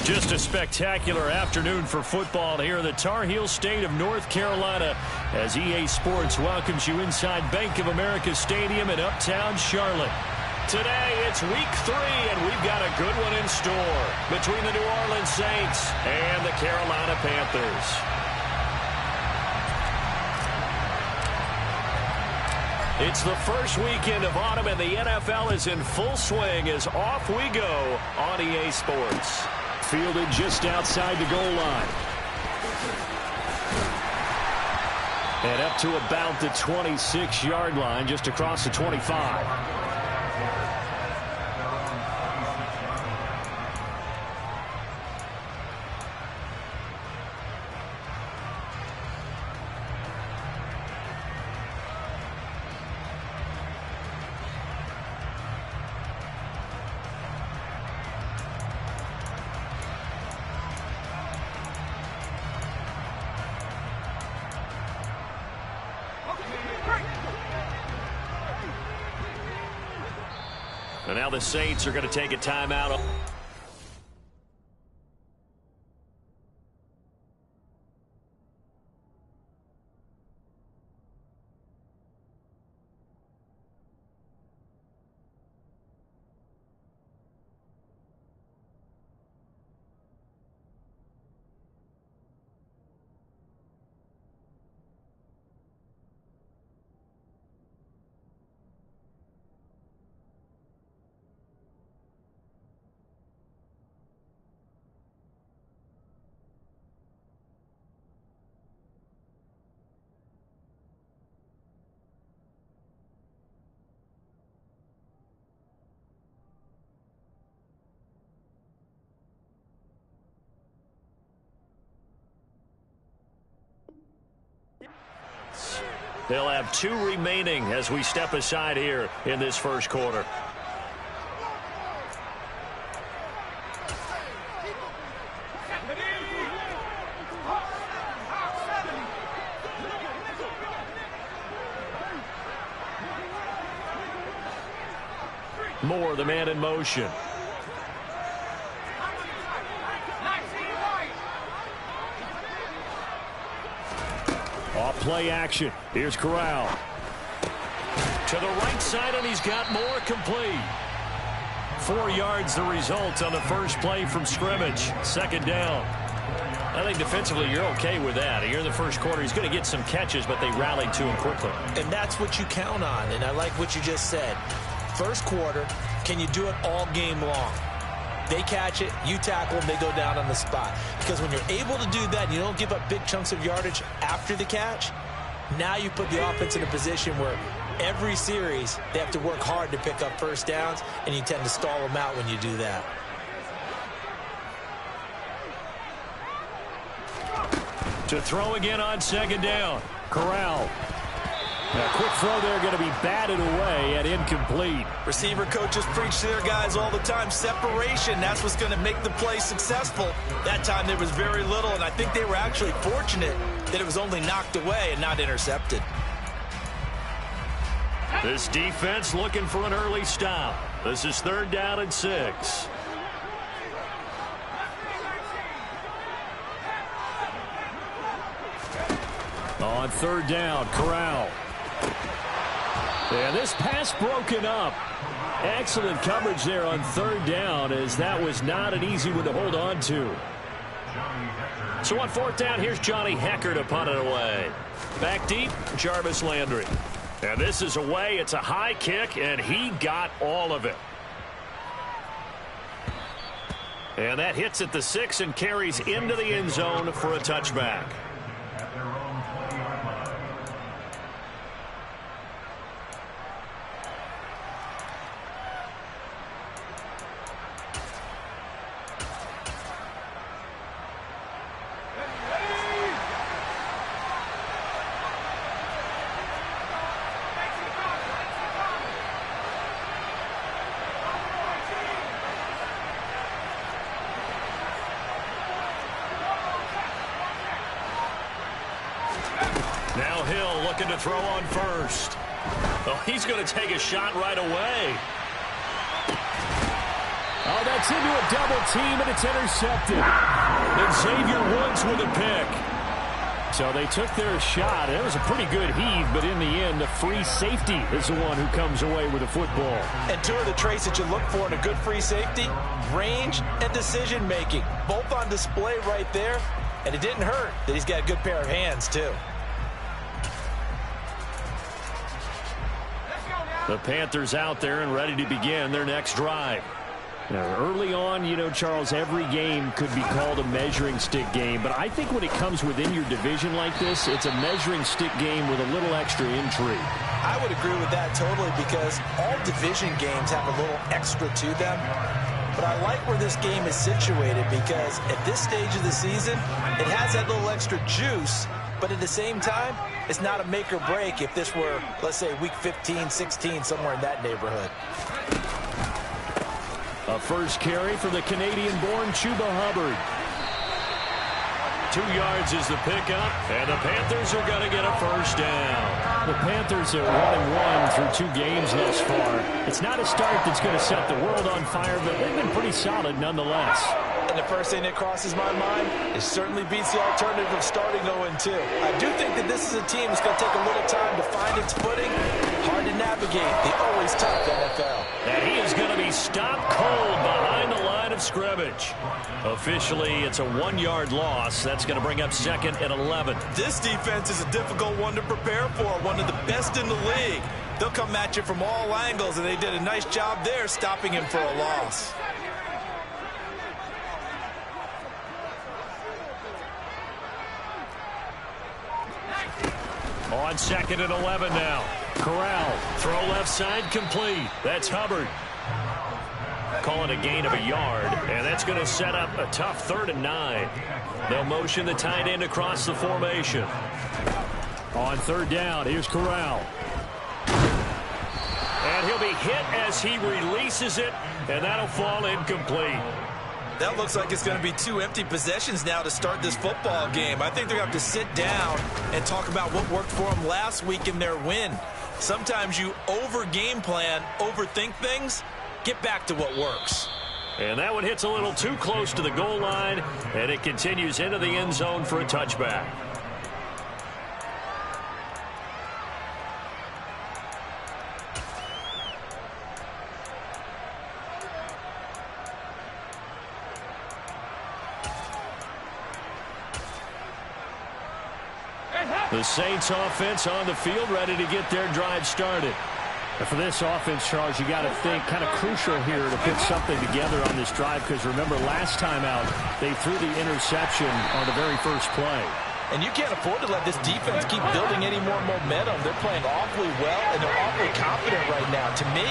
Just a spectacular afternoon for football here in the Tar Heel state of North Carolina as EA Sports welcomes you inside Bank of America Stadium in uptown Charlotte. Today, it's week 3, and we've got a good one in store between the New Orleans Saints and the Carolina Panthers. It's the first weekend of autumn, and the NFL is in full swing as off we go on EA Sports. Fielded just outside the goal line. And up to about the 26-yard line, just across the 25. And now the Saints are going to take a timeout. They'll have 2 remaining as we step aside here in this first quarter. Moore, the man in motion. Play action. Here's Corral. To the right side, and he's got Moore complete. 4 yards the result on the first play from scrimmage. Second down. I think defensively you're okay with that. Here in the first quarter, he's going to get some catches, but they rallied to him quickly. And that's what you count on, and I like what you just said. First quarter, can you do it all game long? They catch it, you tackle them, they go down on the spot. Because when you're able to do that, and you don't give up big chunks of yardage after the catch, now you put the offense in a position where every series they have to work hard to pick up first downs, and you tend to stall them out when you do that. To throw again on second down, Corral. A quick throw there going to be batted away and incomplete. Receiver coaches preach to their guys all the time. Separation, that's what's going to make the play successful. That time there was very little, and I think they were actually fortunate that it was only knocked away and not intercepted. This defense looking for an early stop. This is 3rd down and 6. On 3rd down, Corral. And this pass broken up. Excellent coverage there on 3rd down, as that was not an easy one to hold on to. So on 4th down, here's Johnny Hecker to punt it away. Back deep, Jarvis Landry. And this is away. It's a high kick, and he got all of it. And that hits at the 6 and carries into the end zone for a touchback. Now Hill looking to throw on first. Oh, he's going to take a shot right away. Oh, Oh, that's into a double team, and it's intercepted. And Xavier Woods with a pick. So they took their shot. It was a pretty good heave, but in the end, the free safety is the one who comes away with the football. And two of the traits that you look for in a good free safety, range and decision-making. Both on display right there, and it didn't hurt that he's got a good pair of hands, too. The Panthers out there and ready to begin their next drive. Now, early on, you know, Charles, every game could be called a measuring stick game. But I think when it comes within your division like this, it's a measuring stick game with a little extra intrigue. I would agree with that totally because all division games have a little extra to them. But I like where this game is situated because at this stage of the season, it has that little extra juice. But at the same time, it's not a make or break if this were, let's say, week 15, 16, somewhere in that neighborhood. A first carry for the Canadian-born Chuba Hubbard. 2 yards is the pickup, and the Panthers are going to get a first down. The Panthers are 1-1 through 2 games thus far. It's not a start that's going to set the world on fire, but they've been pretty solid nonetheless. And the first thing that crosses my mind, it certainly beats the alternative of starting 0-2. I do think that this is a team that's going to take a little time to find its footing. Hard to navigate the always tough NFL. And he is going to be stopped cold behind the line of scrimmage. Officially, it's a 1-yard loss. That's going to bring up 2nd and 11. This defense is a difficult one to prepare for, one of the best in the league. They'll come at you from all angles, and they did a nice job there stopping him for a loss. On 2nd and 11 now. Corral, throw left side, complete. That's Hubbard. Calling a gain of a yard, and that's going to set up a tough 3rd and 9. They'll motion the tight end across the formation. On 3rd down, here's Corral. And he'll be hit as he releases it, and that'll fall incomplete. That looks like it's going to be 2 empty possessions now to start this football game. I think they're going to have to sit down and talk about what worked for them last week in their win. Sometimes you over-game plan, overthink things, get back to what works. And that one hits a little too close to the goal line, and it continues into the end zone for a touchback. The Saints offense on the field, ready to get their drive started. And for this offense, Charles, you got to think kind of crucial here to put something together on this drive because remember last time out, they threw the interception on the very first play. And you can't afford to let this defense keep building any more momentum. They're playing awfully well, and they're awfully confident right now. To me,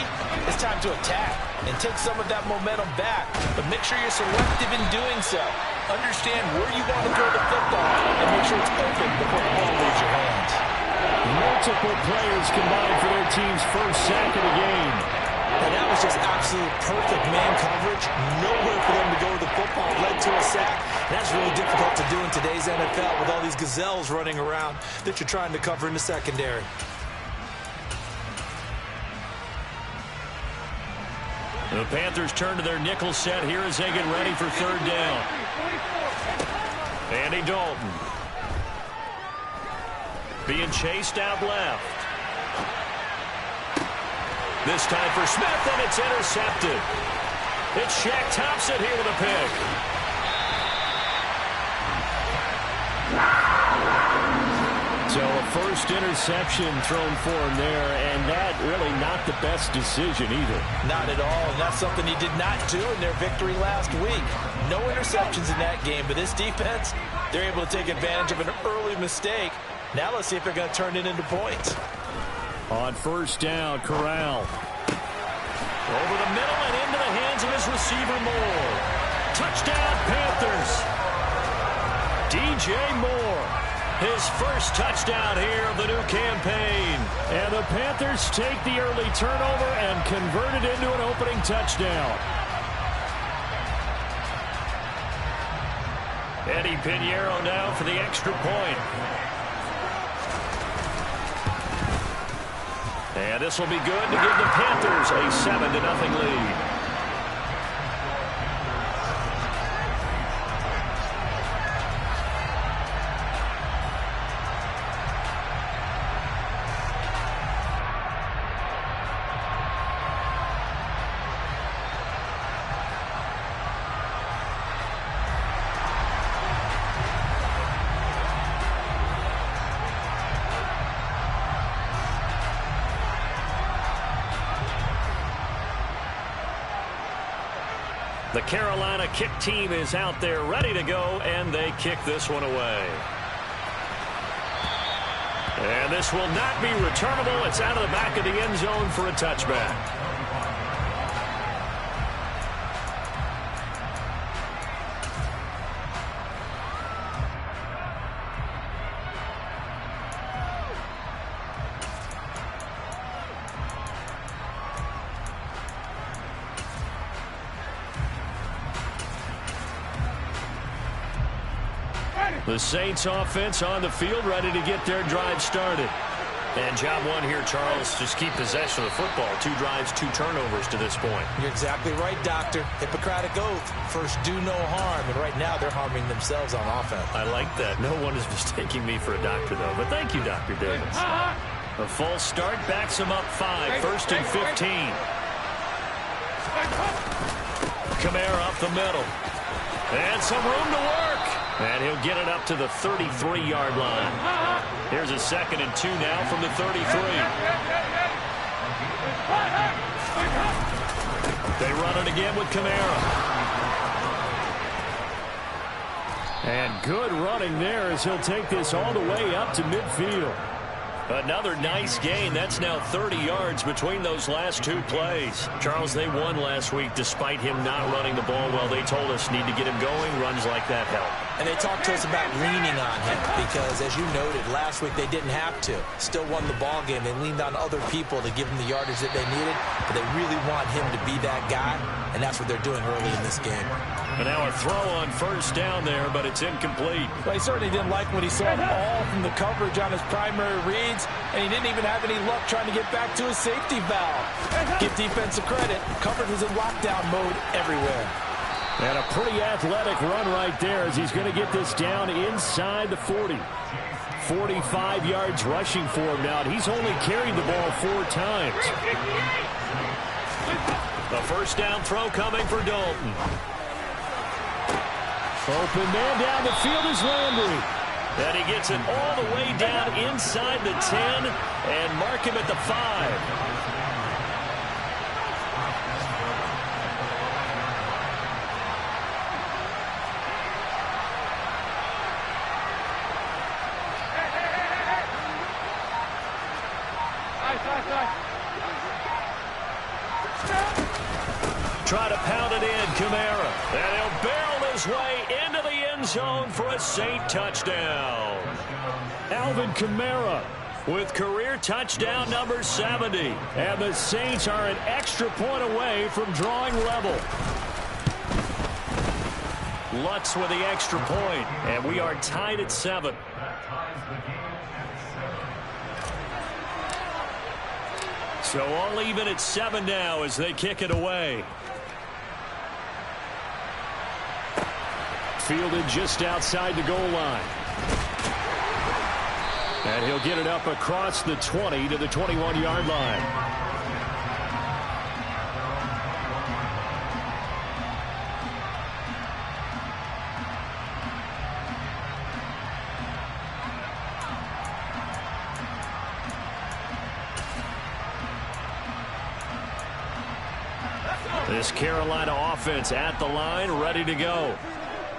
it's time to attack and take some of that momentum back. But make sure you're selective in doing so. Understand where you want to throw the football and make sure it's open before the ball leaves your hands. Multiple players combined for their team's first sack of the game. And that was just absolute perfect man coverage. Nowhere for them to go with the football. Led to a sack. That's really difficult to do in today's NFL with all these gazelles running around that you're trying to cover in the secondary. The Panthers turn to their nickel set here as they get ready for 3rd down. Andy Dalton. Being chased out left. This time for Smith, and it's intercepted. It's Shaq Thompson here with a pick. So a first interception thrown for him there, and that really not the best decision either. Not at all, and that's something he did not do in their victory last week. No interceptions in that game, but this defense, they're able to take advantage of an early mistake. Now let's see if they're going to turn it into points. On 1st down, Corral. Over the middle and into the hands of his receiver, Moore. Touchdown, Panthers. DJ Moore, his first touchdown here of the new campaign. And the Panthers take the early turnover and convert it into an opening touchdown. Eddie Pinheiro now for the extra point. And this will be good to give the Panthers a 7-0 lead. The Carolina kick team is out there ready to go, and they kick this one away. And this will not be returnable. It's out of the back of the end zone for a touchback. The Saints offense on the field, ready to get their drive started. And job one here, Charles, just keep possession of the football. 2 drives, 2 turnovers to this point. You're exactly right, Doctor. Hippocratic oath. First, do no harm. And right now, they're harming themselves on offense. I like that. No one is mistaking me for a doctor, though. But thank you, Dr. Davis. A false start backs him up 5. First and 15. Kamara up the middle. And some room to work. And he'll get it up to the 33-yard line. Here's a 2nd and 2 now from the 33. They run it again with Kamara. And good running there as he'll take this all the way up to midfield. Another nice gain. That's now 30 yards between those last 2 plays. Charles, they won last week despite him not running the ball well. They told us need to get him going. Runs like that help. And they talked to us about leaning on him because, as you noted, last week they didn't have to. Still won the ball game. They leaned on other people to give them the yardage that they needed, but they really want him to be that guy, and that's what they're doing early in this game. And now a throw on first down there, but it's incomplete. Well, he certainly didn't like when he saw the ball from the coverage on his primary reads, and he didn't even have any luck trying to get back to his safety valve. Give defensive credit. Coverage was in lockdown mode everywhere. And a pretty athletic run right there as he's going to get this down inside the 40. 45 yards rushing for him now. And he's only carried the ball 4 times. The first down throw coming for Dalton. Open man down the field is Landry. And he gets it all the way down inside the 10 and mark him at the 5. Try to pound it in, Kamara. And he'll barrel his way into the end zone for a Saint touchdown. Alvin Kamara with career touchdown number 70. And the Saints are an extra point away from drawing level. Lutz with the extra point, and we are tied at 7. So all even at 7 now as they kick it away. Fielded just outside the goal line. And he'll get it up across the 20 to the 21-yard line. This Carolina offense at the line, ready to go.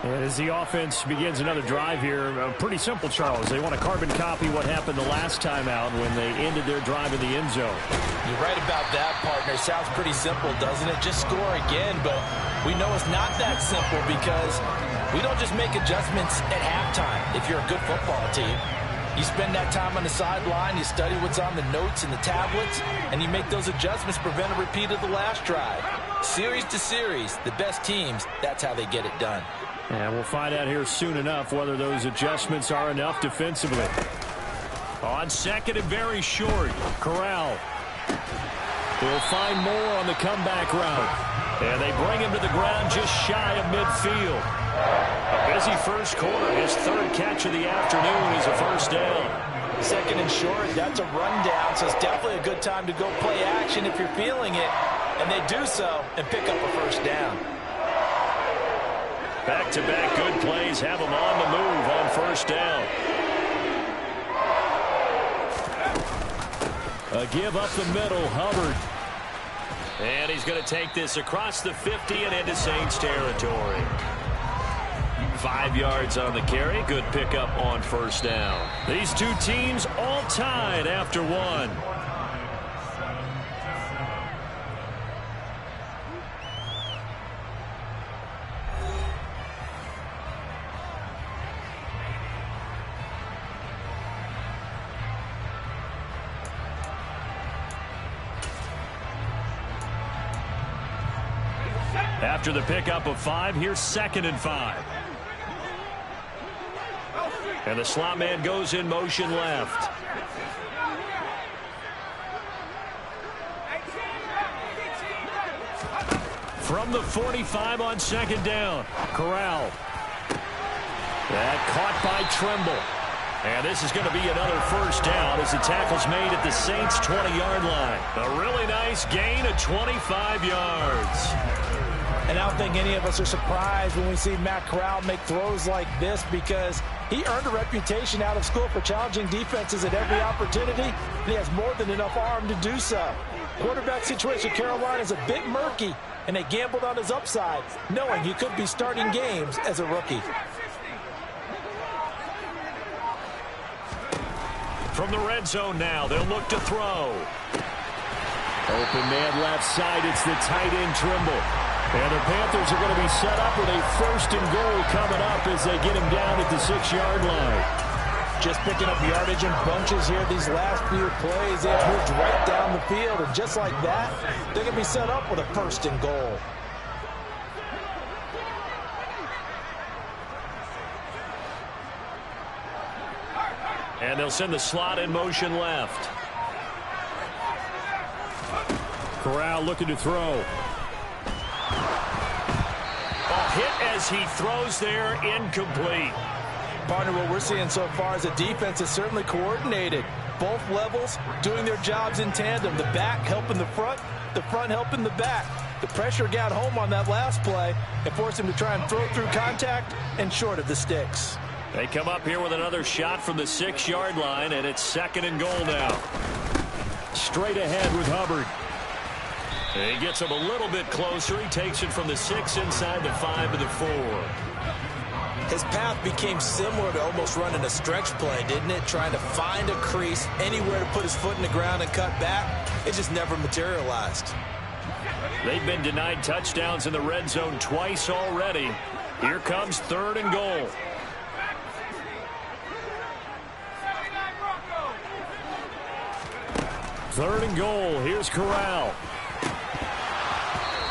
And as the offense begins another drive here, pretty simple, Charles. They want to carbon copy what happened the last time out when they ended their drive in the end zone. You're right about that, partner. Sounds pretty simple, doesn't it? Just score again, but we know it's not that simple because we don't just make adjustments at halftime if you're a good football team. You spend that time on the sideline, you study what's on the notes and the tablets, and you make those adjustments to prevent a repeat of the last drive. Series to series, the best teams, that's how they get it done. And we'll find out here soon enough whether those adjustments are enough defensively. On 2nd and very short, Corral will find more on the comeback route. And they bring him to the ground just shy of midfield. A busy first quarter. His 3rd catch of the afternoon is a first down. 2nd and short, that's a rundown, so it's definitely a good time to go play action if you're feeling it. And they do so and pick up a first down. Back-to-back good plays have them on the move on first down. A give up the middle, Hubbard. And he's going to take this across the 50 and into Saints territory. 5 yards on the carry. Good pickup on first down. These two teams all tied after one. After the pickup of 5, here's 2nd and 5. And the slot man goes in motion left. From the 45 on 2nd down. Corral. That caught by Trimble. And this is going to be another first down as the tackle's made at the Saints' 20-yard line. A really nice gain of 25 yards. And I don't think any of us are surprised when we see Matt Corral make throws like this, because he earned a reputation out of school for challenging defenses at every opportunity, and he has more than enough arm to do so. Quarterback situation Carolina is a bit murky, and they gambled on his upside, knowing he could be starting games as a rookie. From the red zone now, they'll look to throw. Open man left side, it's the tight end Trimble. And the Panthers are going to be set up with a 1st and goal coming up as they get him down at the 6-yard line. Just picking up yardage in bunches here these last few plays. They have moved right down the field, and just like that, they're going to be set up with a 1st and goal. And they'll send the slot in motion left. Corral looking to throw. Hit as he throws there, incomplete. Partner, what we're seeing so far is the defense is certainly coordinated. Both levels doing their jobs in tandem. The back helping the front helping the back. The pressure got home on that last play and forced him to try and throw through contact and short of the sticks. They come up here with another shot from the 6-yard line, and it's 2nd and goal now. Straight ahead with Hubbard. He gets him a little bit closer. He takes it from the 6 inside the 5 to the 4. His path became similar to almost running a stretch play, didn't it? Trying to find a crease, anywhere to put his foot in the ground and cut back. It just never materialized. They've been denied touchdowns in the red zone twice already. Here comes 3rd and goal. Third and goal. Here's Corral.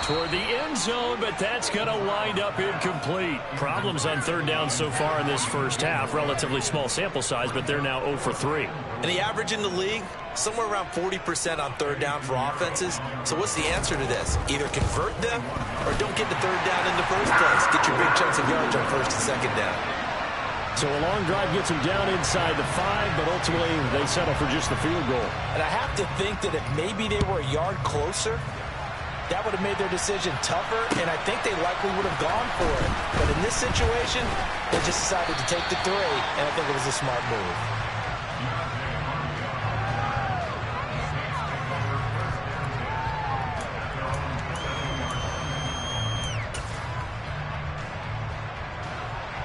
Toward the end zone, but that's going to wind up incomplete. Problems on 3rd down so far in this first half. Relatively small sample size, but they're now 0 for 3. And the average in the league, somewhere around 40% on 3rd down for offenses. So what's the answer to this? Either convert them or don't get the 3rd down in the first place. Get your big chunks of yards on 1st and 2nd down. So a long drive gets them down inside the 5, but ultimately they settle for just the field goal. And I have to think that if maybe they were a yard closer, that would have made their decision tougher, and I think they likely would have gone for it. But in this situation, they just decided to take the 3, and I think it was a smart move.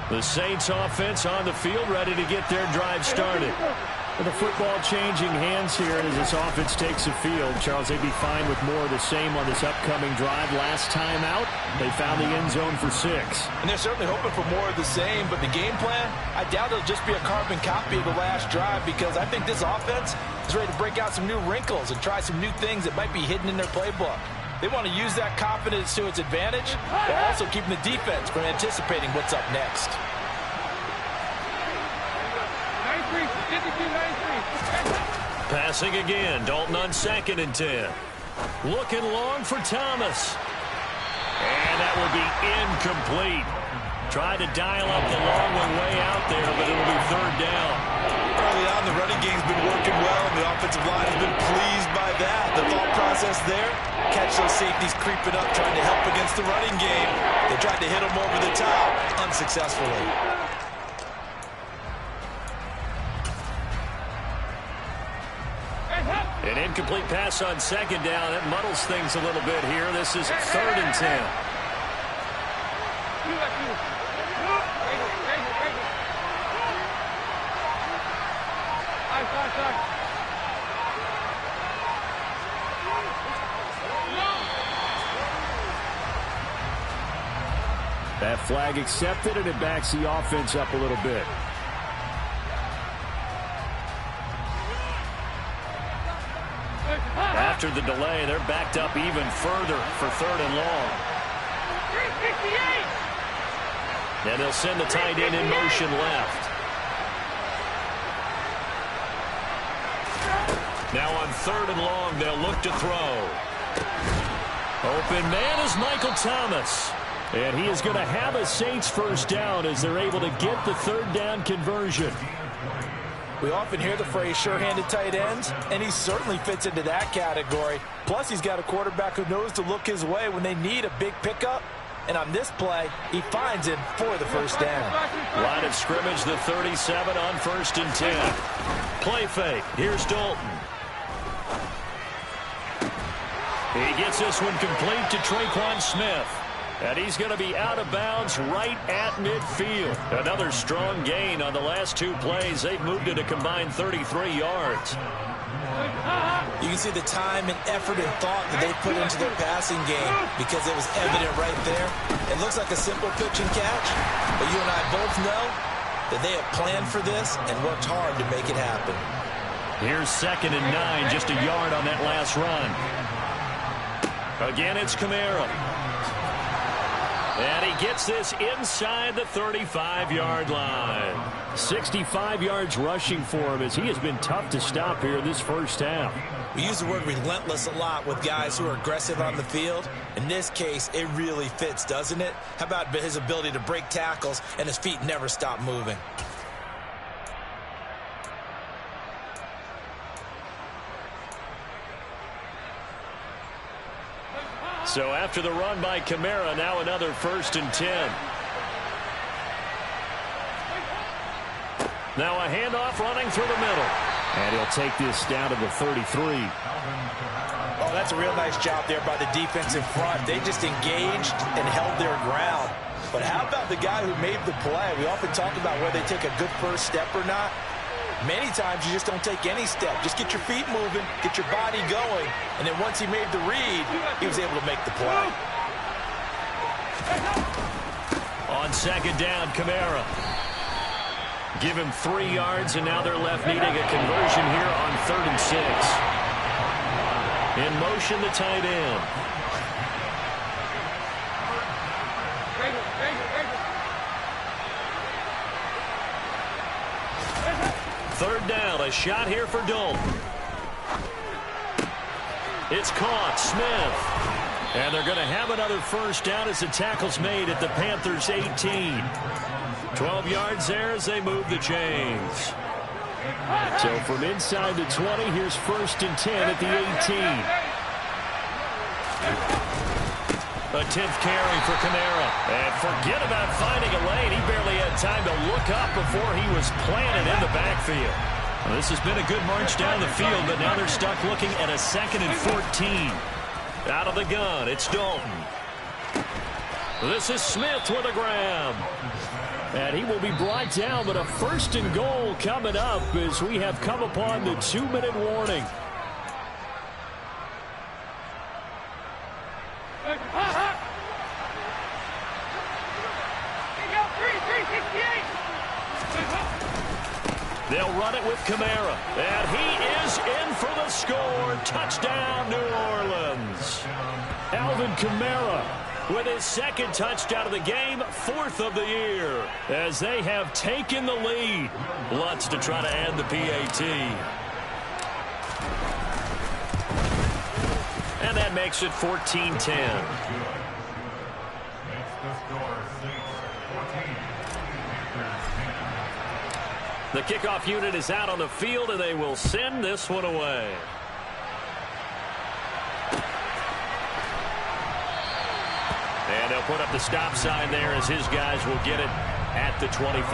The Saints offense on the field, ready to get their drive started. With the football changing hands here as this offense takes the field. Charles, they'd be fine with more of the same on this upcoming drive. Last time out, they found the end zone for 6. And they're certainly hoping for more of the same, but the game plan, I doubt it'll just be a carbon copy of the last drive, because I think this offense is ready to break out some new wrinkles and try some new things that might be hidden in their playbook. They want to use that confidence to its advantage, while also keeping the defense from anticipating what's up next. Passing again, Dalton on 2nd and 10. Looking long for Thomas. And that will be incomplete. Tried to dial up the long one way out there, but it'll be 3rd down. Early on, the running game's been working well, and the offensive line has been pleased by that. The thought process there, catch those safeties creeping up, trying to help against the running game. They tried to hit them over the top, unsuccessfully. An incomplete pass on second down. That muddles things a little bit here. This is 3rd and 10. That flag accepted, and it backs the offense up a little bit. After the delay, they're backed up even further for 3rd and long. And they'll send the tight end in motion left. Now on 3rd and long, they'll look to throw. Open man is Michael Thomas. And he is going to have a Saints first down as they're able to get the 3rd down conversion. We often hear the phrase sure-handed tight ends, and he certainly fits into that category. Plus, he's got a quarterback who knows to look his way when they need a big pickup. And on this play, he finds him for the first down. Line of scrimmage, the 37 on 1st and 10. Play fake. Here's Dalton. He gets this one complete to Traquan Smith. And he's going to be out of bounds right at midfield. Another strong gain on the last 2 plays. They've moved it a combined 33 yards. You can see the time and effort and thought that they put into their passing game because it was evident right there. It looks like a simple pitch and catch, but you and I both know that they have planned for this and worked hard to make it happen. Here's 2nd and 9, just a yard on that last run. Again, it's Kamara. And he gets this inside the 35-yard line. 65 yards rushing for him as he has been tough to stop here in this first half. We use the word relentless a lot with guys who are aggressive on the field. In this case, it really fits, doesn't it? How about his ability to break tackles and his feet never stop moving? So after the run by Kamara, now another 1st and 10. Now a handoff running through the middle. And he'll take this down to the 33. Oh, that's a real nice job there by the defense in front. They just engaged and held their ground. But how about the guy who made the play? We often talk about whether they take a good first step or not. Many times you just don't take any step. Just get your feet moving, get your body going, and then once he made the read, he was able to make the play. On 2nd down, Kamara. Give him 3 yards, and now they're left needing a conversion here on 3rd and 6. In motion, the tight end. Third down, a shot here for Dalton. It's caught, Smith. And they're going to have another first down as the tackle's made at the Panthers' 18. 12 yards there as they move the chains. So from inside the 20, here's 1st and 10 at the 18. A 10th carry for Kamara. And forget about finding a lane. He barely had time to look up before he was planted in the backfield. Well, this has been a good march down the field, but now they're stuck looking at a 2nd and 14. Out of the gun, it's Dalton. This is Smith with a grab. And he will be brought down, but a 1st and goal coming up as we have come upon the 2-minute warning. They'll run it with Kamara. And he is in for the score. Touchdown, New Orleans. Alvin Kamara with his 2nd touchdown of the game, 4th of the year, as they have taken the lead. Lutz to try to end the PAT. And that makes it 14-10. The kickoff unit is out on the field, and they will send this one away. And they'll put up the stop sign there as his guys will get it at the 25.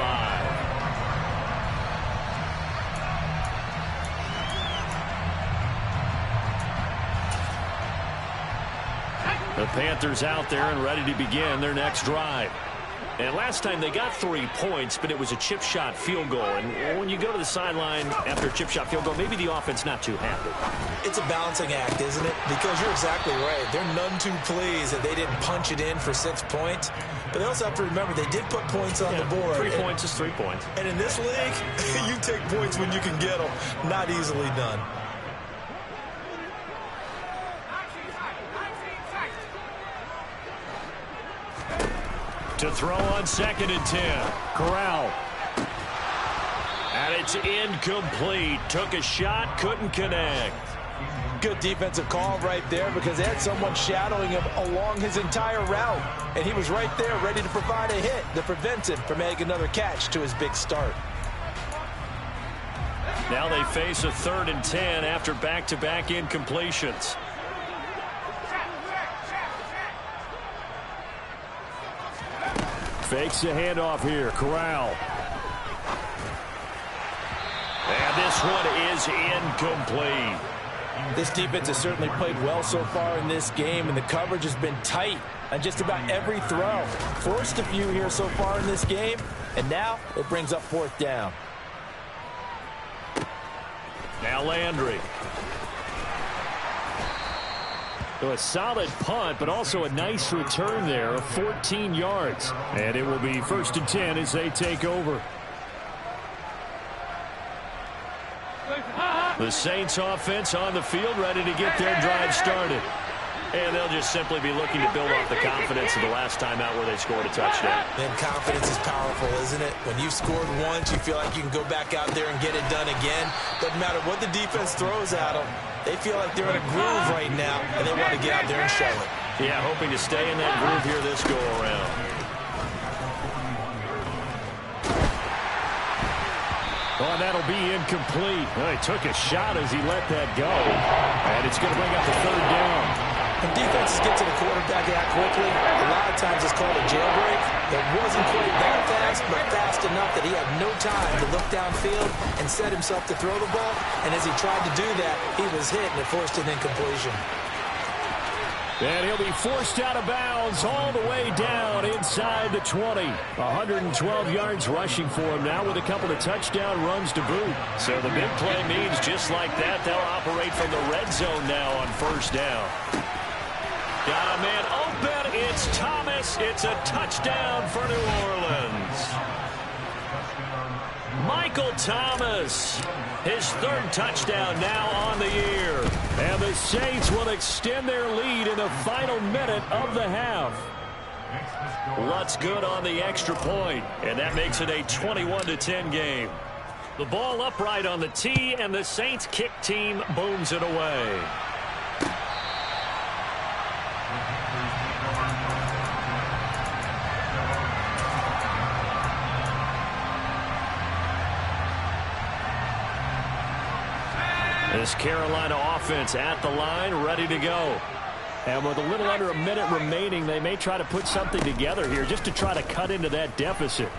The Panthers out there and ready to begin their next drive. And last time they got 3 points, but it was a chip shot field goal. And when you go to the sideline after a chip shot field goal, maybe the offense not too happy. It's a balancing act, isn't it? Because you're exactly right. They're none too pleased that they didn't punch it in for 6 points. But they also have to remember they did put points on the board. 3 points is 3 points. And in this league, you take points when you can get them. Not easily done. To throw on 2nd and 10. Corral. And it's incomplete. Took a shot, couldn't connect. Good defensive call right there because they had someone shadowing him along his entire route. And he was right there ready to provide a hit that prevents him from making another catch to his big start. Now they face a 3rd and 10 after back-to-back incompletions. Fakes the handoff here. Corral. And this one is incomplete. This defense has certainly played well so far in this game, and the coverage has been tight on just about every throw. Forced a few here so far in this game, and now it brings up 4th down. Now Landry. So a solid punt, but also a nice return there of 14 yards. And it will be 1st and 10 as they take over. The Saints offense on the field, ready to get their drive started. And they'll just simply be looking to build off the confidence of the last time out where they scored a touchdown. And confidence is powerful, isn't it? When you've scored once, you feel like you can go back out there and get it done again. Doesn't matter what the defense throws at them. They feel like they're in a groove right now, and they want to get out there and show it. Yeah, hoping to stay in that groove here this go-around. Oh, and that'll be incomplete. Well, he took a shot as he let that go. And it's going to bring up the 3rd down. When defenses get to the quarterback that quickly, a lot of times it's called a jailbreak. It wasn't quite that fast, but fast enough that he had no time to look downfield and set himself to throw the ball. And as he tried to do that, he was hit and it forced an incompletion. And he'll be forced out of bounds all the way down inside the 20. 112 yards rushing for him now with a couple of touchdown runs to boot. So the big play means just like that, they'll operate from the red zone now on 1st down. Got a man open. It's Thomas. It's a touchdown for New Orleans. Michael Thomas, his 3rd touchdown now on the year. And the Saints will extend their lead in the final minute of the half. Lutz good on the extra point, and that makes it a 21-10 game. The ball upright on the tee, and the Saints kick team booms it away. This Carolina offense at the line, ready to go. And with a little under a minute remaining, they may try to put something together here just to try to cut into that deficit.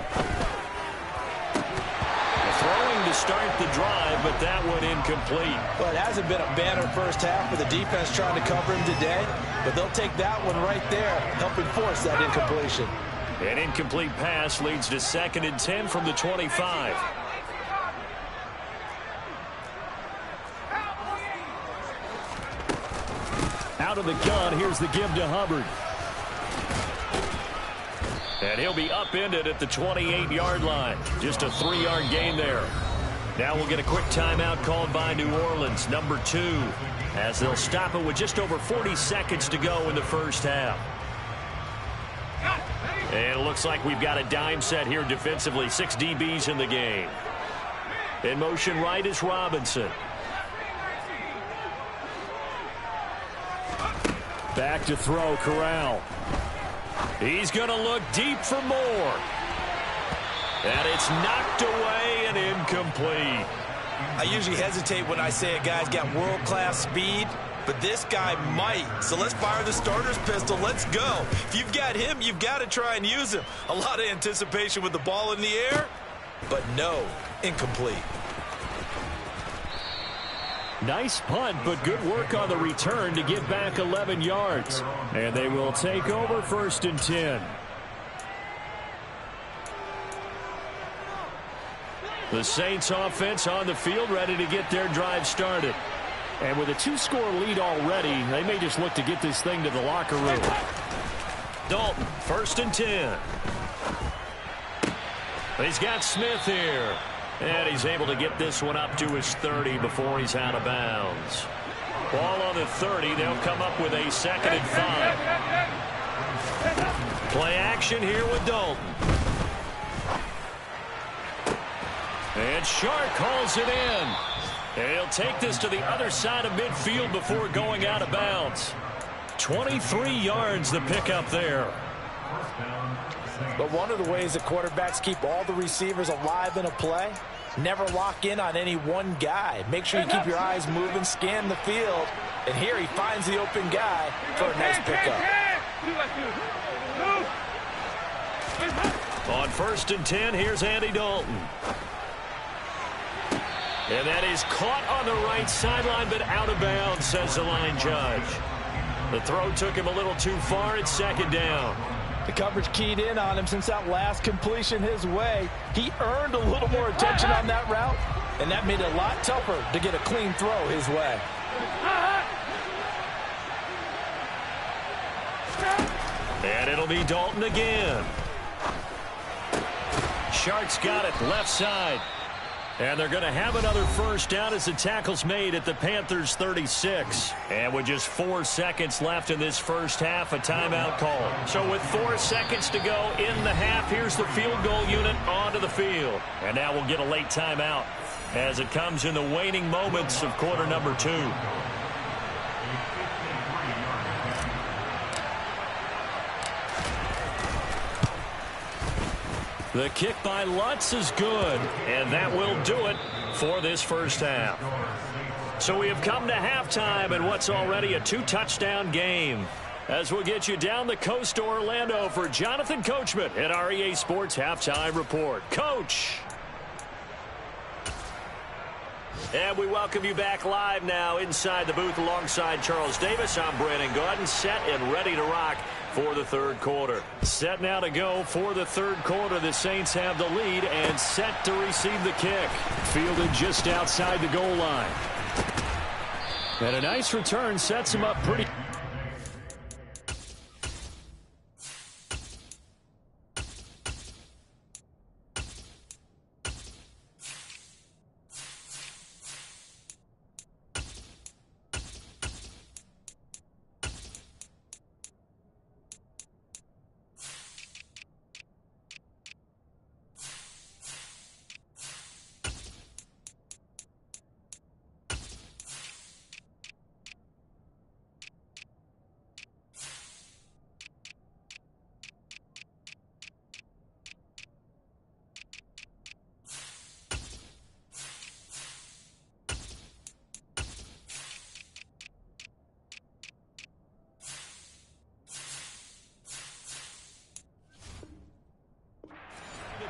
Throwing to start the drive, but that one incomplete. Well, it hasn't been a banner first half for the defense trying to cover him today, but they'll take that one right there, helping force that incompletion. An incomplete pass leads to 2nd and 10 from the 25. Out of the gun, here's the give to Hubbard. And he'll be upended at the 28-yard line. Just a 3-yard gain there. Now we'll get a quick timeout called by New Orleans, number 2, as they'll stop it with just over 40 seconds to go in the 1st half. And it looks like we've got a dime set here defensively. 6 DBs in the game. In motion right is Robinson. Back to throw, Corral. He's going to look deep for more. And it's knocked away and incomplete. I usually hesitate when I say a guy's got world-class speed, but this guy might. So let's fire the starter's pistol. Let's go. If you've got him, you've got to try and use him. A lot of anticipation with the ball in the air, but no, incomplete. Nice punt, but good work on the return to get back 11 yards. And they will take over 1st and 10. The Saints offense on the field, ready to get their drive started. And with a 2-score lead already, they may just look to get this thing to the locker room. Dalton, 1st and 10. He's got Smith here. And he's able to get this one up to his 30 before he's out of bounds. Ball on the 30. They'll come up with a 2nd and 5. Play action here with Dalton. And Shark calls it in. And he'll take this to the other side of midfield before going out of bounds. 23 yards the pickup there. But one of the ways that quarterbacks keep all the receivers alive in a play, never lock in on any one guy. Make sure you keep your eyes moving, scan the field. And here he finds the open guy for a nice pickup. On 1st and 10, here's Andy Dalton. And that is caught on the right sideline, but out of bounds, says the line judge. The throw took him a little too far. It's 2nd down. The coverage keyed in on him since that last completion his way. He earned a little more attention on that route, and that made it a lot tougher to get a clean throw his way. And it'll be Dalton again. Shark's got it left side. And they're going to have another 1st down as the tackle's made at the Panthers' 36. And with just 4 seconds left in this first half, a timeout call. So with 4 seconds to go in the half, here's the field goal unit onto the field. And now we'll get a late timeout as it comes in the waning moments of quarter number 2. The kick by Lutz is good, and that will do it for this first half. So we have come to halftime in what's already a 2-touchdown game. As we'll get you down the coast to Orlando for Jonathan Coachman at our EA Sports Halftime Report. Coach! And we welcome you back live now inside the booth alongside Charles Davis. I'm Brandon Gaudin, set and ready to rock for the 3rd quarter. Set now to go for the 3rd quarter. The Saints have the lead and set to receive the kick. Fielded just outside the goal line. And a nice return sets him up pretty.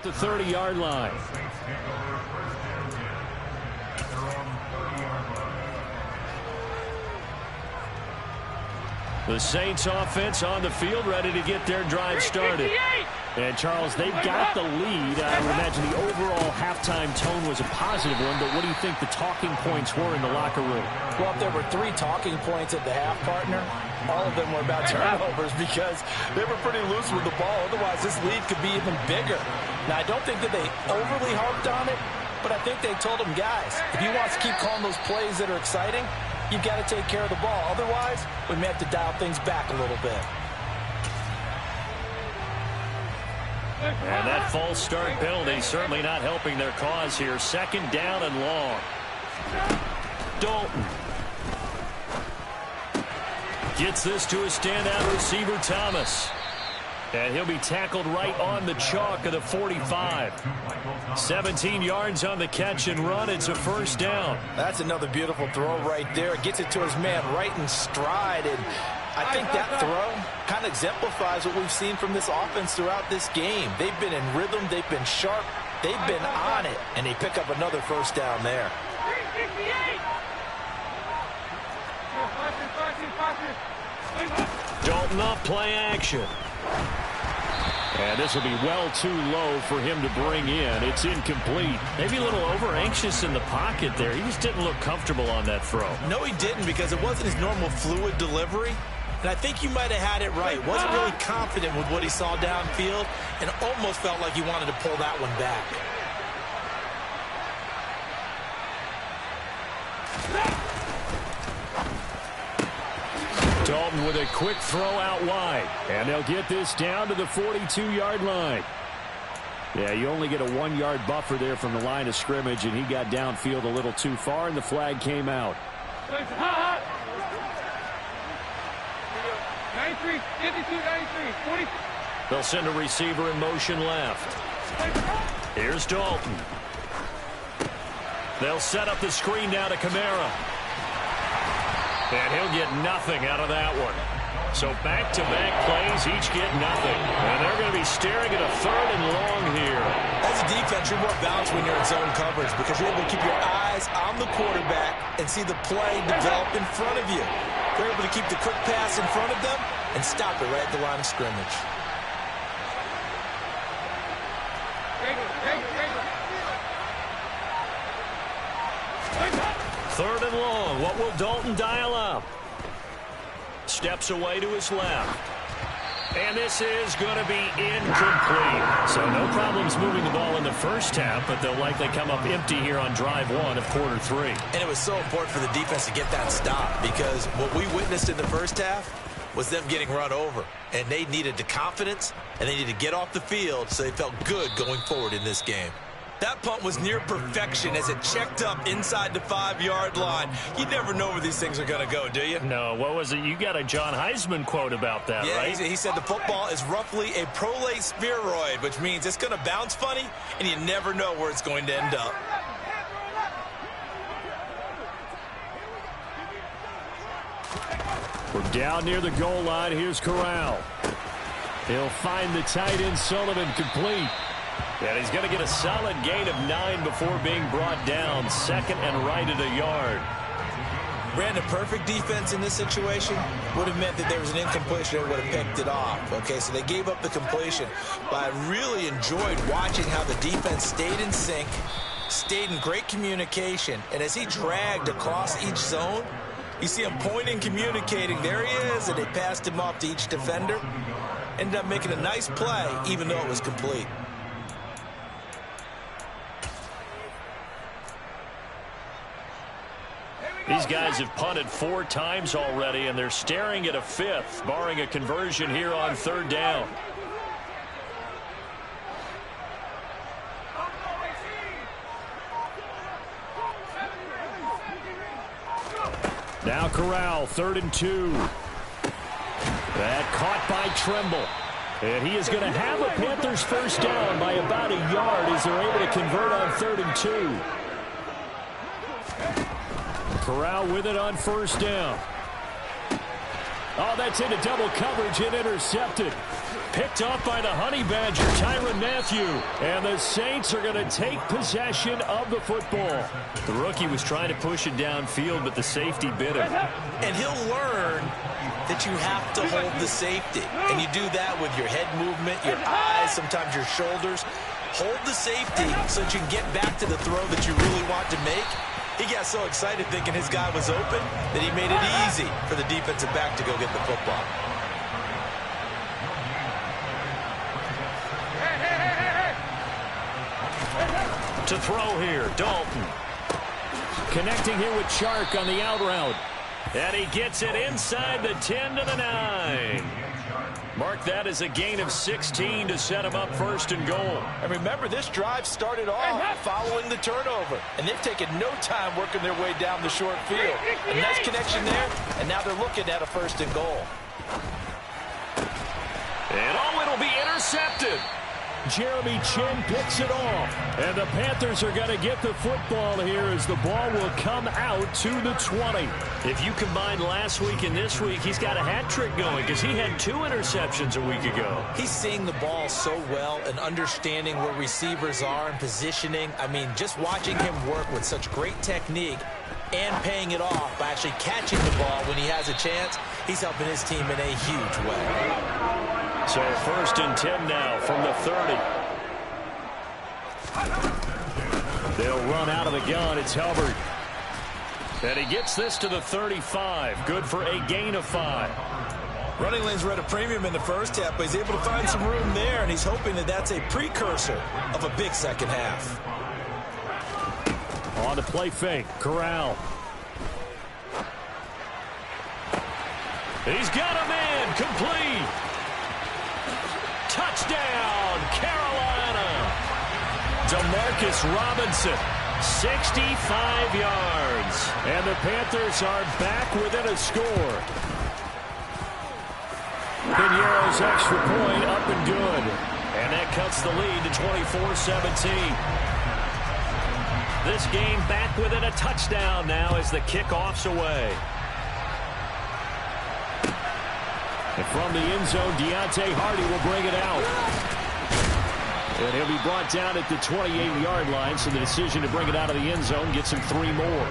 The 30-yard line. The Saints offense on the field, ready to get their drive started. And, Charles, they've got the lead. I would imagine the overall halftime tone was a positive one, but what do you think the talking points were in the locker room? Well, if there were 3 talking points at the half, partner, all of them were about turnovers because they were pretty loose with the ball. Otherwise, this lead could be even bigger. Now, I don't think that they overly harped on it, but I think they told them, guys, if you want to keep calling those plays that are exciting, you've got to take care of the ball. Otherwise, we may have to dial things back a little bit. And that false start penalty certainly not helping their cause here. 2nd down and long. Dalton gets this to a standout receiver, Thomas. And he'll be tackled right on the chalk of the 45. 17 yards on the catch and run. It's a 1st down. That's another beautiful throw right there. Gets it to his man right in stride. And I think that throw kind of exemplifies what we've seen from this offense throughout this game. They've been in rhythm. They've been sharp. They've been on it. And they pick up another 1st down there. Dalton up, play action. And this will be well too low for him to bring in. It's incomplete. Maybe a little over-anxious in the pocket there. He just didn't look comfortable on that throw. No, he didn't, because it wasn't his normal fluid delivery. And I think you might have had it right. Wasn't really confident with what he saw downfield and almost felt like he wanted to pull that one back. Dalton with a quick throw out wide. And they'll get this down to the 42-yard line. Yeah, you only get a 1-yard buffer there from the line of scrimmage, and he got downfield a little too far, and the flag came out. 93, 52, 93, 40. They'll send a receiver in motion left. Here's Dalton. They'll set up the screen down to Kamara. And he'll get nothing out of that one. So back-to-back plays, each get nothing. And they're going to be staring at a 3rd and long here. As a defense, you're more balanced when you're in zone coverage because you're able to keep your eyes on the quarterback and see the play develop in front of you. They're able to keep the quick pass in front of them and stop it right at the line of scrimmage. Third and long. What will Dalton dial up? Steps away to his left. And this is going to be incomplete. So no problems moving the ball in the first half, but they'll likely come up empty here on drive 1 of quarter 3. And it was so important for the defense to get that stop because what we witnessed in the first half was them getting run over. And they needed the confidence, and they needed to get off the field so they felt good going forward in this game. That punt was near perfection as it checked up inside the 5-yard line. You never know where these things are going to go, do you? No, what was it? You got a John Heisman quote about that, yeah, right? He said the football is roughly a prolate spheroid, which means it's going to bounce funny, and you never know where it's going to end up. We're down near the goal line. Here's Corral. He'll find the tight end Sullivan complete. And he's going to get a solid gain of 9 before being brought down. 2nd and right at a yard. Brandon, perfect defense in this situation would have meant that there was an incompletion that would have picked it off. Okay, so they gave up the completion. But I really enjoyed watching how the defense stayed in sync, stayed in great communication. And as he dragged across each zone, you see him pointing, communicating. There he is, and they passed him off to each defender. Ended up making a nice play, even though it was complete. These guys have punted 4 times already, and they're staring at a 5th, barring a conversion here on 3rd down. Now Corral, 3rd and 2. That caught by Tremble. And he is going to have a Panthers first down by about a yard as they're able to convert on 3rd and 2. Corral with it on 1st down. Oh, that's into double coverage and intercepted. Picked off by the Honey Badger, Tyrann Mathieu. And the Saints are going to take possession of the football. The rookie was trying to push it downfield, but the safety bit him. And he'll learn that you have to hold the safety. And you do that with your head movement, your eyes, sometimes your shoulders. Hold the safety so that you can get back to the throw that you really want to make. He got so excited thinking his guy was open that he made it easy for the defensive back to go get the football. To throw here, Dalton. Connecting here with Chark on the out route. And he gets it inside the 10 to the 9. Mark that as a gain of 16 to set him up 1st and goal. And remember, this drive started off following the turnover. And they've taken no time working their way down the short field. A nice connection there, and now they're looking at a 1st and goal. And it'll be intercepted. Jeremy Chin picks it off. And the Panthers are going to get the football here as the ball will come out to the 20. If you combine last week and this week, he's got a hat trick going because he had 2 interceptions a week ago. He's seeing the ball so well and understanding where receivers are and positioning. I mean, just watching him work with such great technique, and paying it off by actually catching the ball when he has a chance. He's helping his team in a huge way. So 1st and 10 now from the 30. They'll run out of the gun. It's Hubbard. And he gets this to the 35. Good for a gain of 5. Running lanes were at a premium in the first half, but he's able to find some room there, and he's hoping that that's a precursor of a big second half. On the play fake, Corral. He's got a man, complete. Touchdown, Carolina. Demarcus Robinson, 65 yards. And the Panthers are back within a score. Piñeiro's extra point up and good. And that cuts the lead to 24-17. This game back within a touchdown now as the kickoff's away. And from the end zone, Deontay Hardy will bring it out. And he'll be brought down at the 28-yard line, so the decision to bring it out of the end zone gets him 3 more.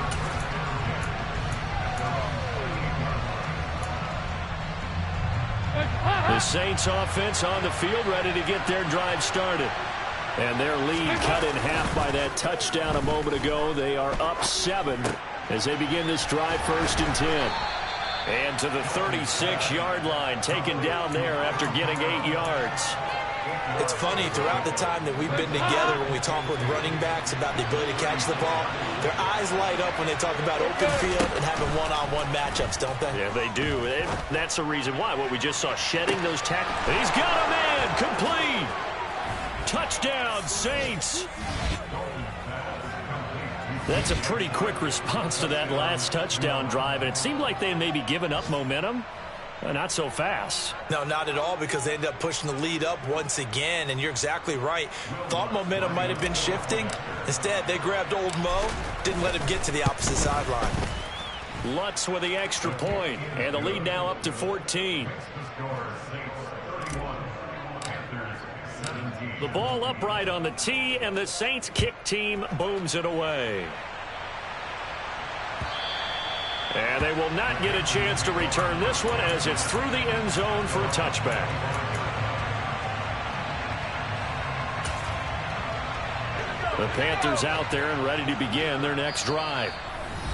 The Saints offense on the field, ready to get their drive started. And their lead cut in half by that touchdown a moment ago. They are up 7 as they begin this drive 1st and 10. And to the 36-yard line, taken down there after getting 8 yards. It's funny, throughout the time that we've been together, when we talk with running backs about the ability to catch the ball, their eyes light up when they talk about open field and having one-on-one matchups, don't they? Yeah, they do. And that's the reason why. What we just saw, shedding those tackles. He's got a man, complete. Touchdown, Saints. That's a pretty quick response to that last touchdown drive, and it seemed like they had maybe given up momentum. Not so fast. No, not at all, because they ended up pushing the lead up once again, and you're exactly right. Thought momentum might have been shifting. Instead, they grabbed old Mo, didn't let him get to the opposite sideline. Lutz with the extra point, and the lead now up to 14. The ball upright on the tee, and the Saints kick team booms it away. And they will not get a chance to return this one as it's through the end zone for a touchback. The Panthers out there and ready to begin their next drive.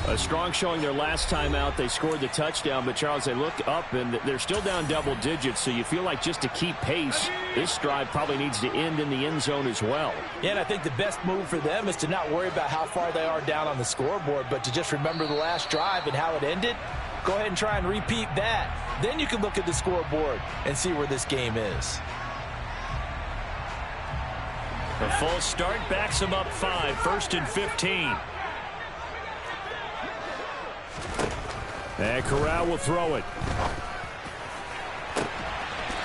A strong showing their last time out. They scored the touchdown, but Charles, they look up and they're still down double digits, so you feel like just to keep pace, this drive probably needs to end in the end zone as well. Yeah, and I think the best move for them is to not worry about how far they are down on the scoreboard, but to just remember the last drive and how it ended. Go ahead and try and repeat that. Then you can look at the scoreboard and see where this game is. A false start backs them up 5, 1st and 15. And Corral will throw it.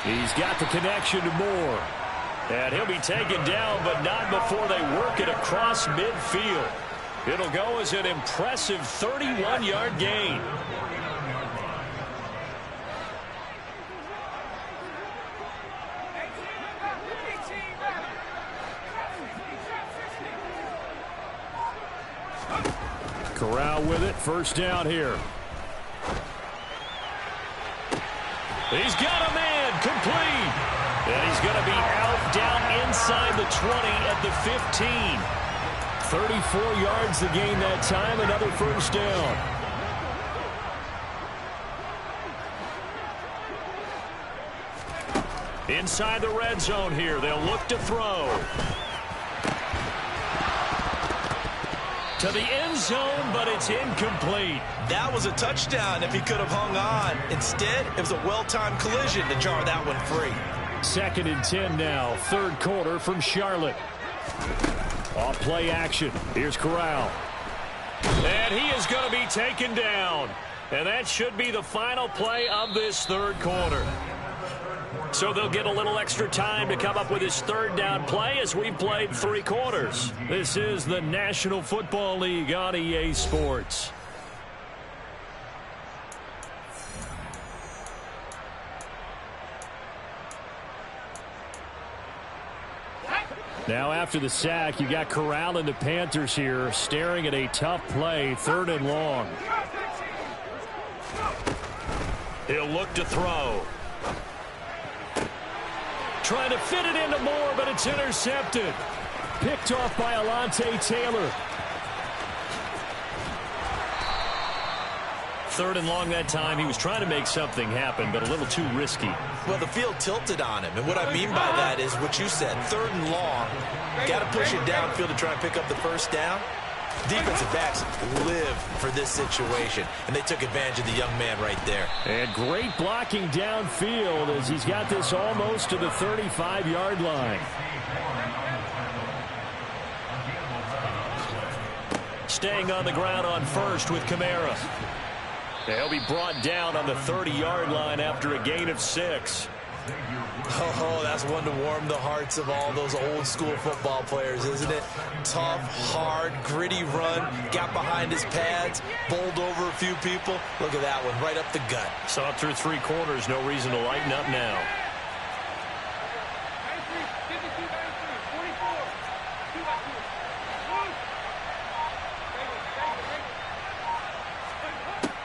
He's got the connection to Moore. And he'll be taken down, but not before they work it across midfield. It'll go as an impressive 31-yard gain. Corral with it, 1st down here. He's got a man, complete. And he's going to be out down inside the 20 at the 15. 34 yards the gain that time, another 1st down. Inside the red zone here, they'll look to throw. To the end zone, but it's incomplete. That was a touchdown if he could have hung on. Instead, it was a well-timed collision to jar that one free. 2nd and 10 now, 3rd quarter from Charlotte. Off play action. Here's Corral. And he is going to be taken down. And that should be the final play of this 3rd quarter. So they'll get a little extra time to come up with his 3rd down play as we've played 3 quarters. This is the National Football League on EA Sports. Now after the sack, you got Corral and the Panthers here staring at a tough play, 3rd and long. He'll look to throw. Trying to fit it into Moore, but it's intercepted. Picked off by Alontae Taylor. 3rd and long that time. He was trying to make something happen, but a little too risky. Well, the field tilted on him, and what I mean by that is what you said, 3rd and long. Got to push it downfield to try and pick up the first down. Defensive backs live for this situation, and they took advantage of the young man right there. And great blocking downfield as he's got this almost to the 35-yard line. Staying on the ground on first with Kamara. He'll be brought down on the 30-yard line after a gain of 6. Oh, that's one to warm the hearts of all those old-school football players, isn't it? Tough, hard, gritty run, got behind his pads, bowled over a few people. Look at that one, right up the gut. Saw it through 3 quarters, no reason to lighten up now.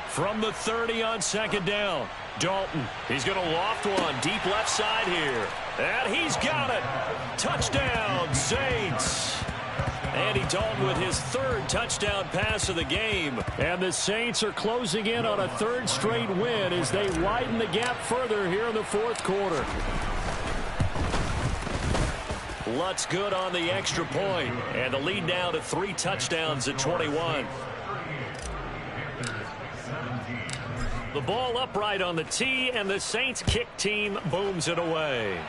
From the 30 on 2nd down. Dalton, he's going to loft one deep left side here. And he's got it. Touchdown, Saints. Andy Dalton with his 3rd touchdown pass of the game. And the Saints are closing in on a 3rd straight win as they widen the gap further here in the 4th quarter. Lutz good on the extra point. And the lead now to 3 touchdowns at 21. The ball upright on the tee, and the Saints kick team booms it away.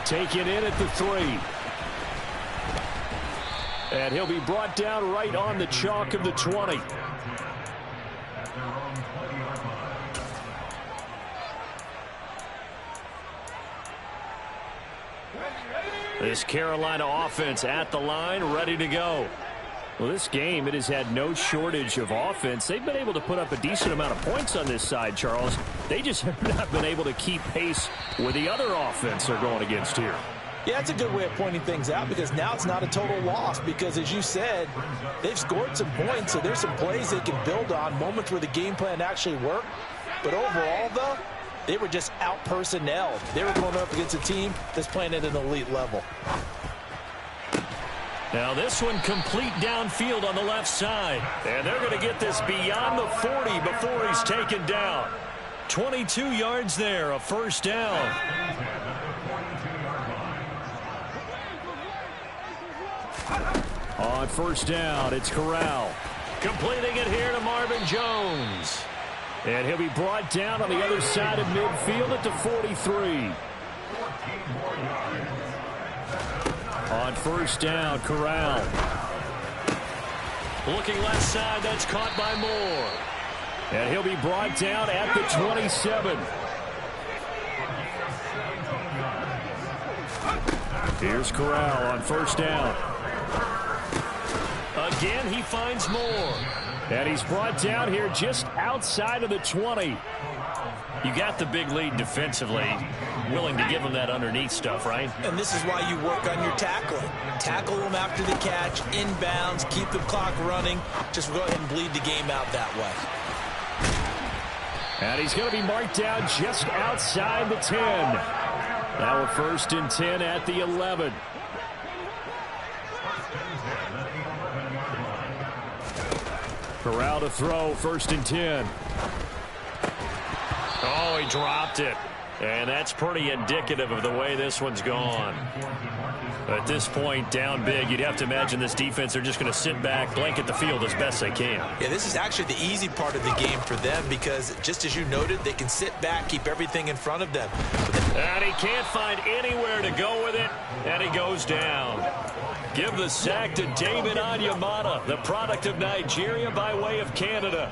Taken in at the 3. And he'll be brought down right on the chalk of the 20. This Carolina offense at the line, ready to go. Well, this game, it has had no shortage of offense. They've been able to put up a decent amount of points on this side, Charles. They just have not been able to keep pace with the other offense they're going against here. Yeah, that's a good way of pointing things out because now it's not a total loss because, as you said, they've scored some points, so there's some plays they can build on, moments where the game plan actually worked. But overall, though, they were just out-personnelled. They were going up against a team that's playing at an elite level. Now this one complete downfield on the left side. And they're going to get this beyond the 40 before he's taken down. 22 yards there, a 1st down. On 1st down, it's Corral. Completing it here to Marvin Jones. And he'll be brought down on the other side of midfield at the 43. On 1st down, Corral. Looking left side, that's caught by Moore. And he'll be brought down at the 27. Here's Corral on 1st down. Again, he finds Moore. And he's brought down here just outside of the 20. You got the big lead defensively. Willing to give him that underneath stuff, right? And this is why you work on your tackling. Tackle them after the catch, inbounds, keep the clock running. Just go ahead and bleed the game out that way. And he's going to be marked down just outside the 10. Now a 1st and 10 at the 11. Corral to throw, 1st and 10. Oh, he dropped it. And that's pretty indicative of the way this one's gone. At this point, down big, you'd have to imagine this defense are just going to sit back, blanket the field as best they can. Yeah, this is actually the easy part of the game for them because, just as you noted, they can sit back, keep everything in front of them. And he can't find anywhere to go with it, and he goes down. Give the sack to David Onyemata, the product of Nigeria by way of Canada.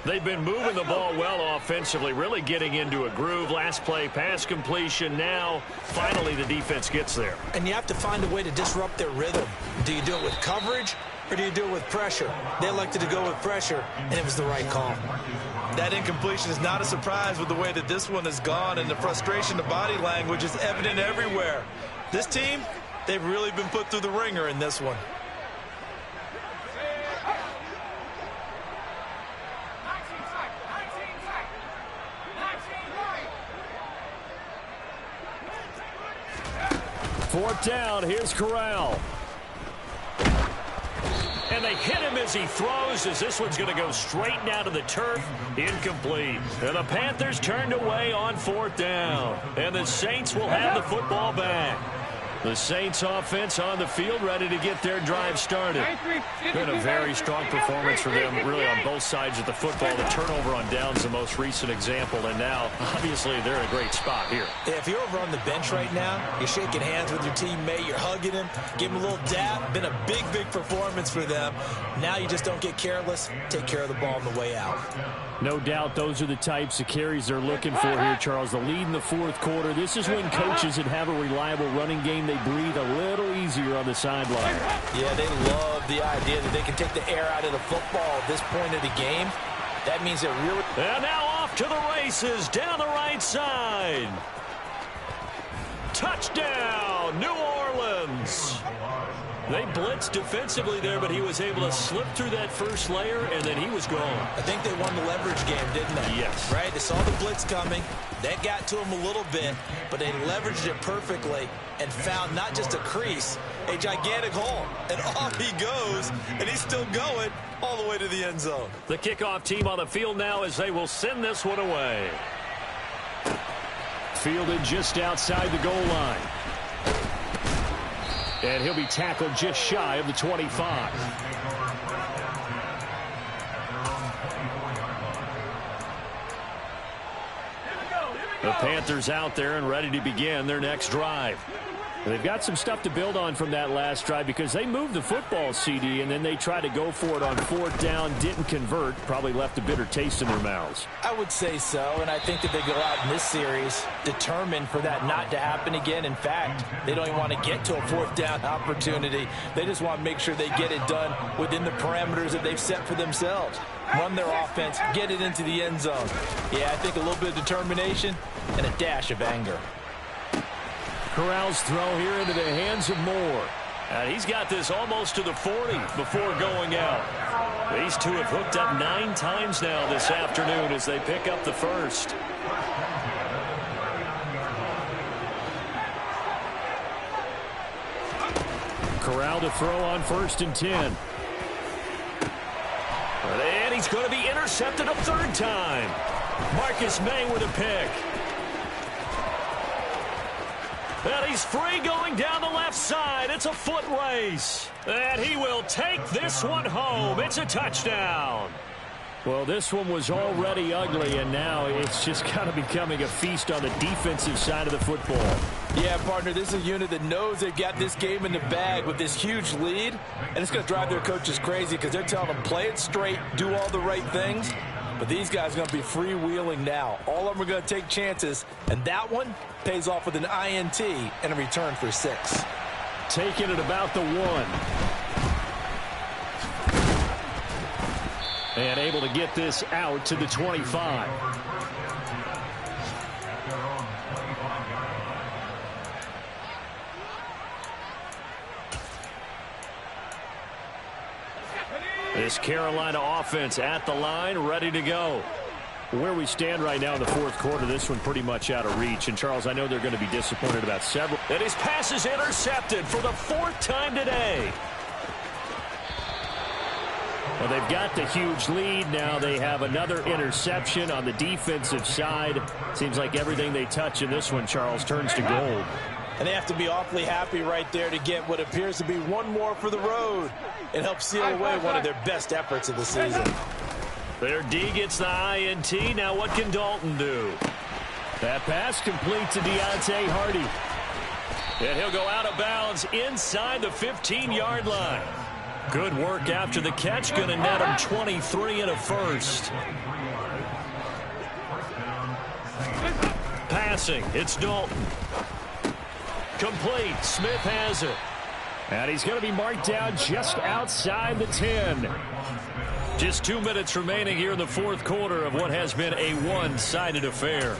They've been moving the ball well offensively, really getting into a groove. Last play, pass completion. Now, finally, the defense gets there. And you have to find a way to disrupt their rhythm. Do you do it with coverage, or do you do it with pressure? They elected to go with pressure, and it was the right call. That incompletion is not a surprise with the way that this one has gone, and the frustration, the body language is evident everywhere. This team, they've really been put through the ringer in this one. Fourth down, here's Corral. And they hit him as he throws, as this one's going to go straight down to the turf. Incomplete. And the Panthers turned away on fourth down. And the Saints will have the football back. The Saints offense on the field, ready to get their drive started. Been a very strong performance for them, really, on both sides of the football. The turnover on downs, the most recent example, and now, obviously, they're in a great spot here. Yeah, if you're over on the bench right now, you're shaking hands with your teammate, you're hugging him, give him a little dap. Been a big, big performance for them. Now you just don't get careless. Take care of the ball on the way out. No doubt those are the types of carries they're looking for here, Charles. The lead in the fourth quarter. This is when coaches that have a reliable running game, they breathe a little easier on the sideline. Yeah, they love the idea that they can take the air out of the football at this point of the game. That means they're really... And now off to the races down the right side. Touchdown, New Orleans. They blitzed defensively there, but he was able to slip through that first layer, and then he was gone. I think they won the leverage game, didn't they? Yes. Right? They saw the blitz coming. That got to him a little bit, but they leveraged it perfectly and found not just a crease, a gigantic hole. And off he goes, and he's still going all the way to the end zone. The kickoff team on the field now as they will send this one away. Fielded just outside the goal line. And he'll be tackled just shy of the 25. The Panthers out there and ready to begin their next drive. They've got some stuff to build on from that last drive because they moved the football, CD, and then they tried to go for it on fourth down, didn't convert, probably left a bitter taste in their mouths. I would say so, and I think that they go out in this series determined for that not to happen again. In fact, they don't even want to get to a fourth down opportunity. They just want to make sure they get it done within the parameters that they've set for themselves. Run their offense, get it into the end zone. Yeah, I think a little bit of determination and a dash of anger. Corral's throw here into the hands of Moore. And he's got this almost to the 40 before going out. These two have hooked up 9 times now this afternoon as they pick up the first. Corral to throw on 1st and 10. And he's going to be intercepted a 3rd time. Marcus May with a pick. And he's free going down the left side. It's a foot race. And he will take this one home. It's a touchdown. Well, this one was already ugly, and now it's just kind of becoming a feast on the defensive side of the football. Yeah, partner, this is a unit that knows they've got this game in the bag with this huge lead, and it's going to drive their coaches crazy because they're telling them play it straight, do all the right things. But these guys are going to be freewheeling now. All of them are going to take chances, and that one pays off with an INT and a return for 6. Taking it about the 1. And able to get this out to the 25. This Carolina offense at the line, ready to go. Where we stand right now in the fourth quarter, this one pretty much out of reach. And, Charles, I know they're going to be disappointed about several. And his pass is intercepted for the 4th time today. Well, they've got the huge lead. Now they have another interception on the defensive side. Seems like everything they touch in this one, Charles, turns to gold. And they have to be awfully happy right there to get what appears to be one more for the road. It helps seal away one of their best efforts of the season. Their D gets the INT. Now what can Dalton do? That pass complete to Deontay Hardy. And he'll go out of bounds inside the 15-yard line. Good work after the catch. Going to net him 23 and a first. Passing. It's Dalton. Complete. Smith has it. And he's going to be marked down just outside the 10. Just 2 minutes remaining here in the fourth quarter of what has been a one-sided affair.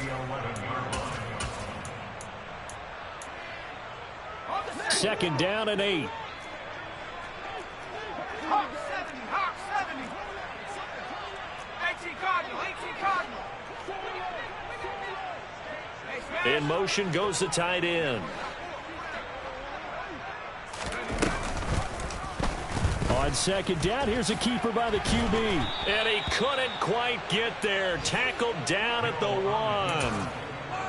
2nd down and 8. Hawk 70, Hawk 70. 18 Cardinal, 18 Cardinal. In motion goes the tight end. On 2nd down, here's a keeper by the QB. And he couldn't quite get there. Tackled down at the 1.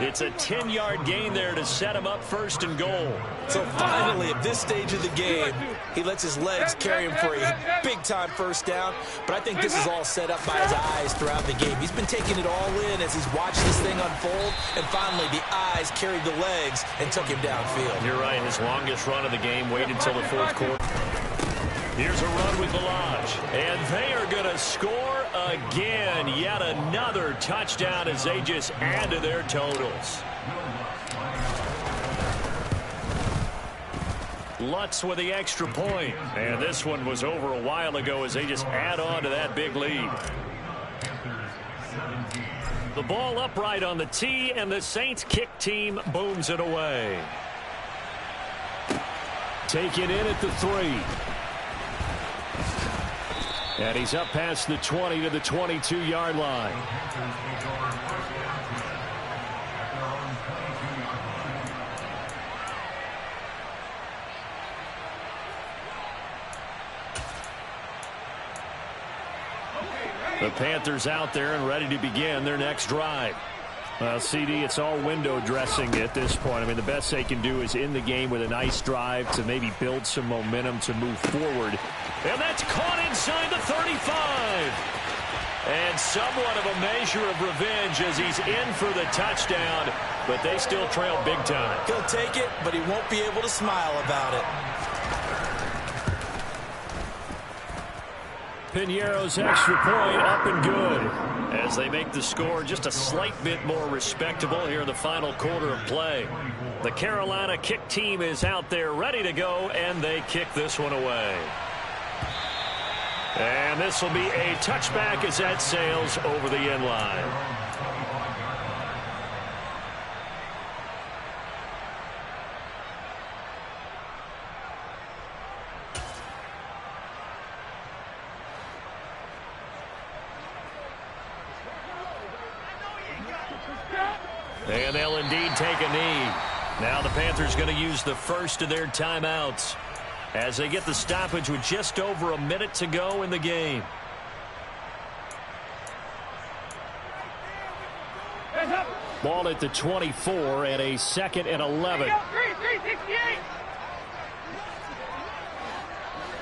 It's a 10-yard gain there to set him up 1st and goal. So finally, at this stage of the game, he lets his legs carry him for a big-time 1st down. But I think this is all set up by his eyes throughout the game. He's been taking it all in as he's watched this thing unfold. And finally, the eyes carried the legs and took him downfield. You're right. His longest run of the game waited until the 4th quarter. Here's a run with Balaj. And they are going to score again. Yet another touchdown as they just add to their totals. Lutz with the extra point. And this one was over a while ago as they just add on to that big lead. The ball upright on the tee, and the Saints kick team booms it away. Taken in at the 3. And he's up past the 20 to the 22-yard line. The Panthers out there and ready to begin their next drive. Well, CD, it's all window dressing at this point. I mean, the best they can do is end the game with a nice drive to maybe build some momentum to move forward. And that's caught inside the 35. And somewhat of a measure of revenge as he's in for the touchdown, but they still trail big time. He'll take it, but he won't be able to smile about it. Piñeiro's extra point up and good as they make the score just a slight bit more respectable here in the final quarter of play. The Carolina kick team is out there ready to go, and they kick this one away. And this will be a touchback as that sails over the end line. And they'll indeed take a knee. Now the Panthers going to use the first of their timeouts as they get the stoppage with just over a minute to go in the game. Ball at the 24 and a 2nd and 11. 368.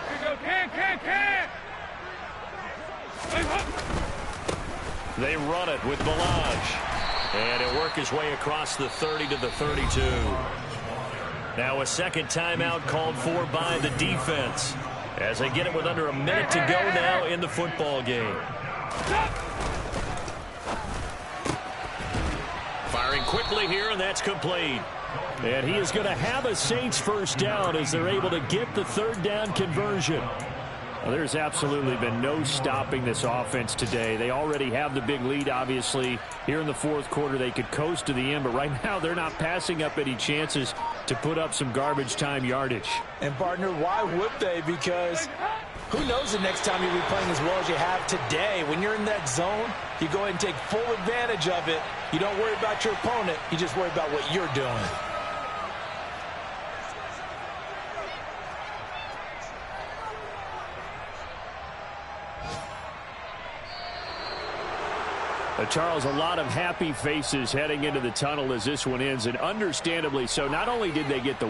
Here we go, can. They run it with Balaj. And he'll work his way across the 30 to the 32. Now a second timeout called for by the defense as they get it with under a minute to go now in the football game. Firing quickly here, and that's complete. And he is going to have a Saints 1st down as they're able to get the 3rd down conversion. Well, there's absolutely been no stopping this offense today. They already have the big lead, obviously. Here in the 4th quarter, they could coast to the end, but right now they're not passing up any chances to put up some garbage time yardage. And, partner, why would they? Because who knows the next time you'll be playing as well as you have today. When you're in that zone, you go ahead and take full advantage of it. You don't worry about your opponent. You just worry about what you're doing. Charles, a lot of happy faces heading into the tunnel as this one ends, and understandably so. Not only did they get the